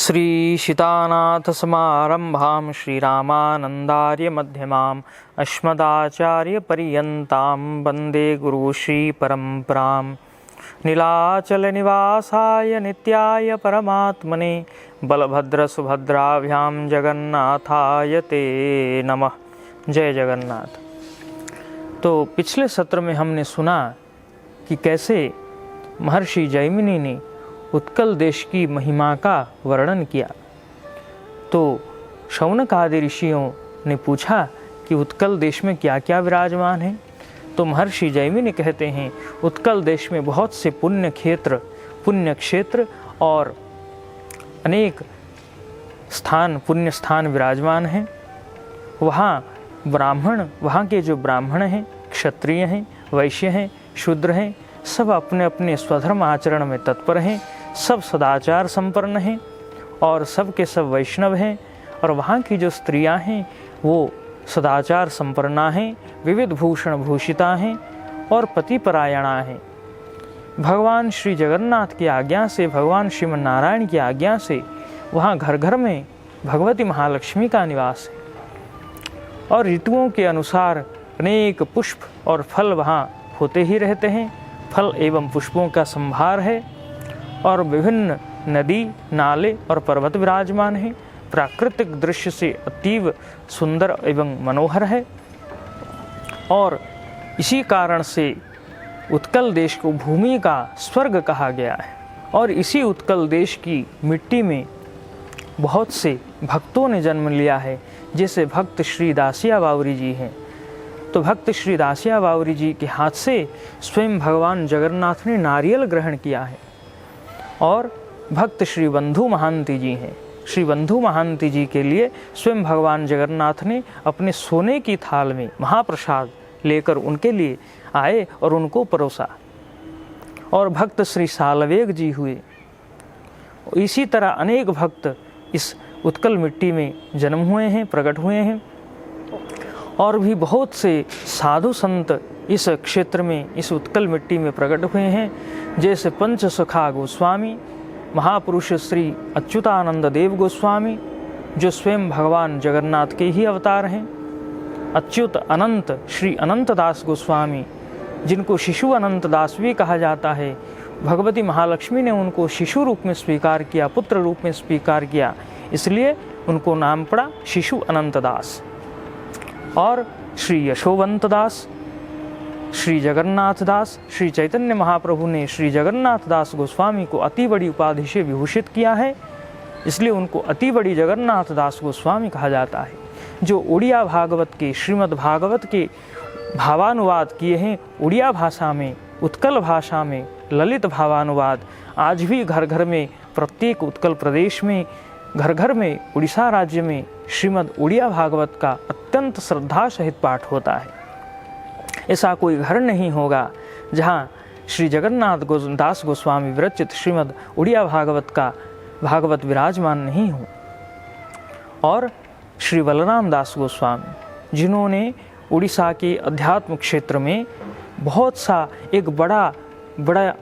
श्री सीतानाथसमारम्भां श्रीरामानन्दार्यमध्यमाम् अस्मदाचार्यपर्यन्तां वन्दे गुरुश्रीपरम्परां। नीलाचलनिवासाय नित्याय परमात्मने बलभद्रसुभद्राभ्यां जगन्नाथाय ते नमः। जय जगन्नाथ। तो पिछले सत्र में हमने सुना कि कैसे महर्षि जैमिनी ने उत्कल देश की महिमा का वर्णन किया। तो शौनक आदि ऋषियों ने पूछा कि उत्कल देश में क्या क्या विराजमान है। तो महर्षि जैमिनी कहते हैं उत्कल देश में बहुत से पुण्य क्षेत्र और अनेक स्थान पुण्य स्थान विराजमान हैं। वहाँ के जो ब्राह्मण हैं, क्षत्रिय हैं, वैश्य हैं, शूद्र हैं, सब अपने अपने स्वधर्म आचरण में तत्पर हैं, सब सदाचार संपन्न हैं और सब के सब वैष्णव हैं। और वहाँ की जो स्त्रियाँ हैं वो सदाचार संपन्ना हैं, विविध भूषण भूषिता हैं और पतिपरायणा हैं। भगवान श्री जगन्नाथ की आज्ञा से, भगवान श्रीमन नारायण की आज्ञा से वहाँ घर घर में भगवती महालक्ष्मी का निवास है। और ऋतुओं के अनुसार अनेक पुष्प और फल वहाँ होते ही रहते हैं। फल एवं पुष्पों का संभार है और विभिन्न नदी, नाले और पर्वत विराजमान हैं। प्राकृतिक दृश्य से अतीव सुंदर एवं मनोहर है। और इसी कारण से उत्कल देश को भूमि का स्वर्ग कहा गया है। और इसी उत्कल देश की मिट्टी में बहुत से भक्तों ने जन्म लिया है, जैसे भक्त श्री दासिया बावरी जी हैं। तो भक्त श्री दासिया बावरी जी के हाथ से स्वयं भगवान जगन्नाथ ने नारियल ग्रहण किया है। और भक्त श्री बंधु महांति जी हैं। श्री बंधु महांति जी के लिए स्वयं भगवान जगन्नाथ ने अपने सोने की थाल में महाप्रसाद लेकर उनके लिए आए और उनको परोसा। और भक्त श्री सालवेग जी हुए। इसी तरह अनेक भक्त इस उत्कल मिट्टी में जन्म हुए हैं, प्रकट हुए हैं। और भी बहुत से साधु संत इस क्षेत्र में, इस उत्कल मिट्टी में प्रकट हुए हैं, जैसे पंचसखा गोस्वामी, महापुरुष श्री अच्युतानंद देव गोस्वामी, जो स्वयं भगवान जगन्नाथ के ही अवतार हैं। अच्युत अनंत श्री अनंत दास गोस्वामी, जिनको शिशु अनंत दास भी कहा जाता है। भगवती महालक्ष्मी ने उनको शिशु रूप में स्वीकार किया, पुत्र रूप में स्वीकार किया, इसलिए उनको नाम पड़ा शिशु अनंत दास। और श्री यशोवंत दास, श्री जगन्नाथ दास, श्री चैतन्य महाप्रभु ने श्री जगन्नाथ दास गोस्वामी को अति बड़ी उपाधि से विभूषित किया है, इसलिए उनको अति बड़ी जगन्नाथ दास गोस्वामी कहा जाता है। जो उड़िया भागवत के, श्रीमद् भागवत के भावानुवाद किए हैं उड़िया भाषा में, उत्कल भाषा में, ललित भावानुवाद आज भी घर घर में, प्रत्येक उत्कल प्रदेश में, घर घर में, उड़ीसा राज्य में श्रीमद् उड़िया भागवत का अत्यंत श्रद्धा सहित पाठ होता है। ऐसा कोई घर नहीं होगा जहाँ श्री जगन्नाथ दास गोस्वामी विरचित श्रीमद् उड़िया भागवत विराजमान नहीं हो। और श्री बलराम दास गोस्वामी, जिन्होंने उड़ीसा के अध्यात्म क्षेत्र में बहुत सा एक बड़ा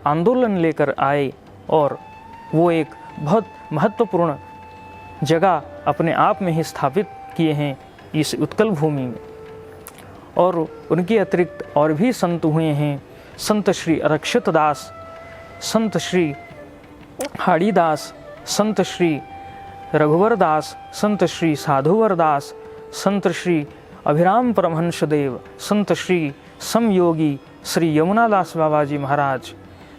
आंदोलन लेकर आए और वो एक बहुत महत्वपूर्ण जगह अपने आप में ही स्थापित किए हैं इस उत्कल भूमि में। और उनके अतिरिक्त और भी संत हुए हैं। संत श्री अरक्षित दास, संत श्री हाड़ी दास, संत श्री रघुवर दास, संत श्री साधुवर दास, संत श्री अभिराम परमहंस देव, संत श्री समयोगी श्री यमुना दास बाबा जी महाराज,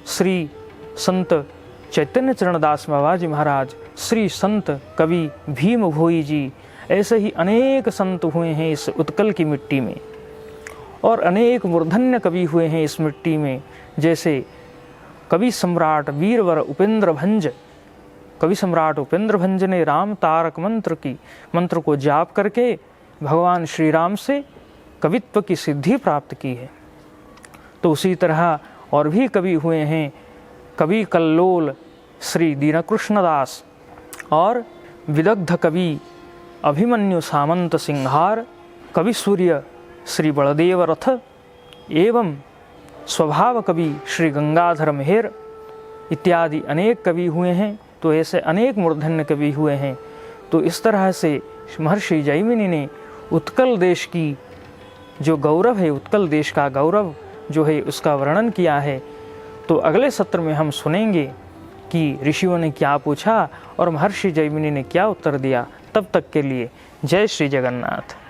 श्री संत चैतन्य चरण दास बाबा जी महाराज, श्री संत कवि भीम भोई जी, ऐसे ही अनेक संत हुए हैं इस उत्कल की मिट्टी में। और अनेक मूर्धन्य कवि हुए हैं इस मिट्टी में, जैसे कवि सम्राट वीरवर उपेंद्र भंज। कवि सम्राट उपेंद्र भंज ने राम तारक मंत्र को जाप करके भगवान श्री राम से कवित्व की सिद्धि प्राप्त की है। तो उसी तरह और भी कवि हुए हैं। कवि कल्लोल श्री दीनकृष्ण दास और विदग्ध कवि अभिमन्यु सामंत सिंहार, कवि सूर्य श्री बलदेव रथ एवं स्वभाव कवि श्री गंगाधर मेहर इत्यादि अनेक कवि हुए हैं तो ऐसे अनेक मूर्धन्य कवि हुए हैं। तो इस तरह से महर्षि जैमिनी ने उत्कल देश की जो गौरव है, उत्कल देश का गौरव जो है उसका वर्णन किया है। तो अगले सत्र में हम सुनेंगे कि ऋषियों ने क्या पूछा और महर्षि जैमिनी ने क्या उत्तर दिया। तब तक के लिए जय श्री जगन्नाथ।